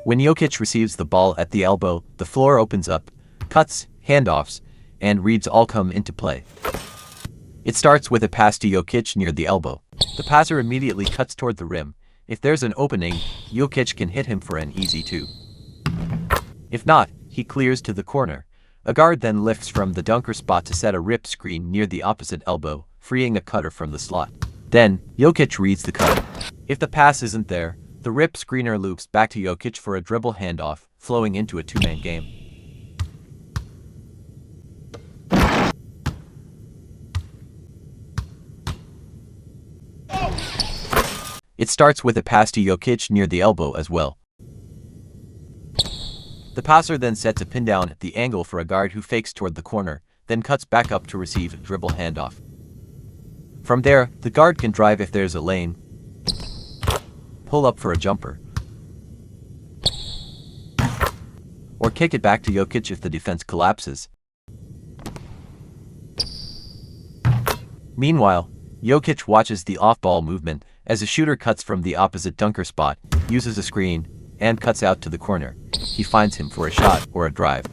When Jokic receives the ball at the elbow, the floor opens up, cuts, handoffs, and reads all come into play. It starts with a pass to Jokic near the elbow. The passer immediately cuts toward the rim. If there's an opening, Jokic can hit him for an easy 2. If not, he clears to the corner. A guard then lifts from the dunker spot to set a rip screen near the opposite elbow, freeing a cutter from the slot. Then, Jokic reads the cutter. If the pass isn't there, the rip screener loops back to Jokic for a dribble handoff, flowing into a 2-man game. It starts with a pass to Jokic near the elbow as well. The passer then sets a pin down at the angle for a guard who fakes toward the corner, then cuts back up to receive a dribble handoff. From there, the guard can drive if there's a lane, pull up for a jumper, or kick it back to Jokic if the defense collapses. Meanwhile, Jokic watches the off-ball movement as a shooter cuts from the opposite dunker spot, uses a screen, and cuts out to the corner. He finds him for a shot or a drive.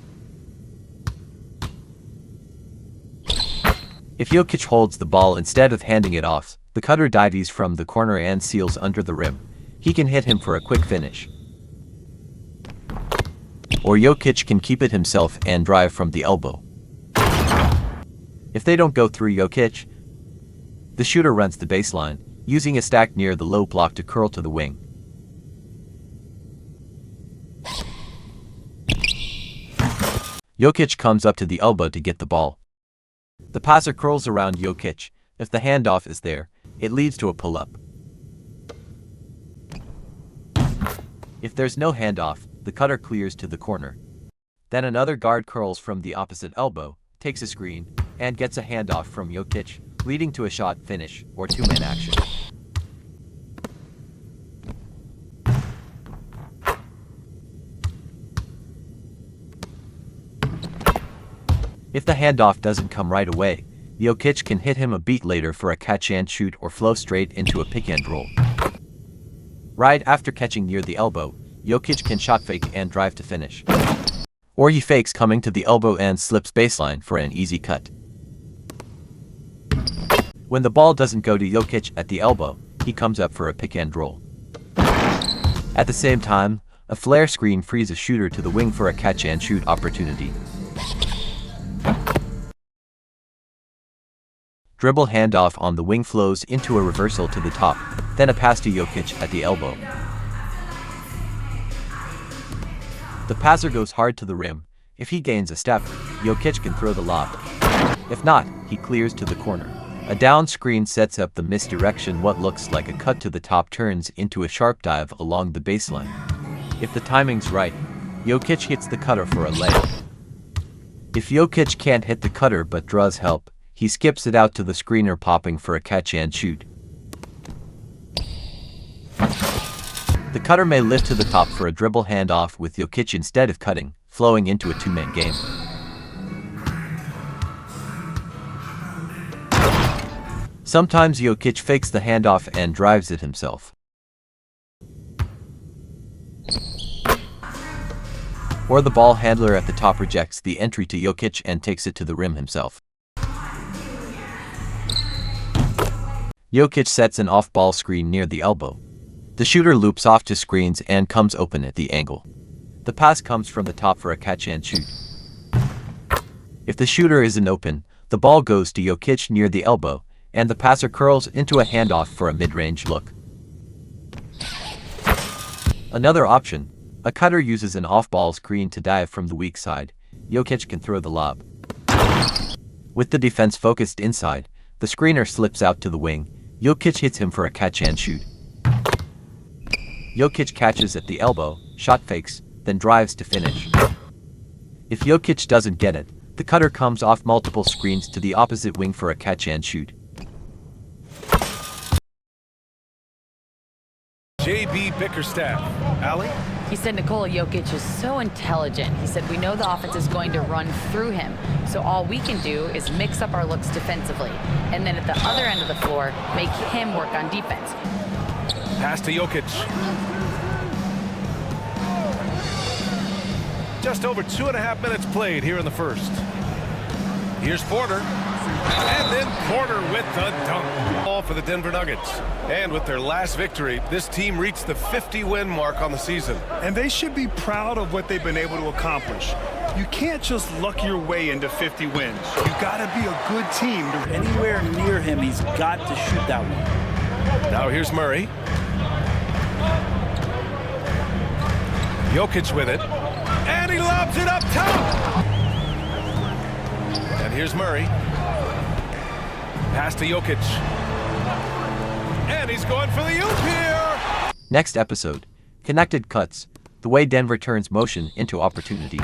If Jokic holds the ball instead of handing it off, the cutter dives from the corner and seals under the rim. He can hit him for a quick finish. Or Jokic can keep it himself and drive from the elbow. If they don't go through Jokic, the shooter runs the baseline, using a stack near the low block to curl to the wing. Jokic comes up to the elbow to get the ball. The passer curls around Jokic. If the handoff is there, it leads to a pull-up. If there's no handoff, the cutter clears to the corner. Then another guard curls from the opposite elbow, takes a screen, and gets a handoff from Jokic, leading to a shot finish or 2-man action. If the handoff doesn't come right away, Jokic can hit him a beat later for a catch and shoot or flow straight into a pick and roll. Right after catching near the elbow, Jokic can shot fake and drive to finish. Or he fakes coming to the elbow and slips baseline for an easy cut. When the ball doesn't go to Jokic at the elbow, he comes up for a pick and roll. At the same time, a flare screen frees a shooter to the wing for a catch and shoot opportunity. Dribble handoff on the wing flows into a reversal to the top, then a pass to Jokic at the elbow. The passer goes hard to the rim. If he gains a step, Jokic can throw the lob. If not, he clears to the corner. A down screen sets up the misdirection. What looks like a cut to the top turns into a sharp dive along the baseline. If the timing's right, Jokic hits the cutter for a layup. If Jokic can't hit the cutter but draws help, he skips it out to the screener, popping for a catch and shoot. The cutter may lift to the top for a dribble handoff with Jokic instead of cutting, flowing into a 2-man game. Sometimes Jokic fakes the handoff and drives it himself. Or the ball handler at the top rejects the entry to Jokic and takes it to the rim himself. Jokic sets an off-ball screen near the elbow. The shooter loops off to screens and comes open at the angle. The pass comes from the top for a catch and shoot. If the shooter isn't open, the ball goes to Jokic near the elbow, and the passer curls into a handoff for a mid-range look. Another option, a cutter uses an off-ball screen to dive from the weak side. Jokic can throw the lob. With the defense focused inside, the screener slips out to the wing. Jokic hits him for a catch and shoot. Jokic catches at the elbow, shot fakes, then drives to finish. If Jokic doesn't get it, the cutter comes off multiple screens to the opposite wing for a catch and shoot. JB Bickerstaff. Allie? He said Nikola Jokic is so intelligent. He said we know the offense is going to run through him, so all we can do is mix up our looks defensively, and then at the other end of the floor, make him work on defense. Pass to Jokic. just over 2.5 minutes played here in the first. Here's Porter. And then Porter with the dunk. All for the Denver Nuggets. And with their last victory, this team reached the 50-win mark on the season. And they should be proud of what they've been able to accomplish. You can't just luck your way into 50 wins. You gotta be a good team. Anywhere near him, he's got to shoot that one. Now here's Murray. Jokic with it. And he lobs it up top. And here's Murray. Pass to Jokic. And he's going for the oop here. Next episode, Connected Cuts, the way Denver turns motion into opportunity.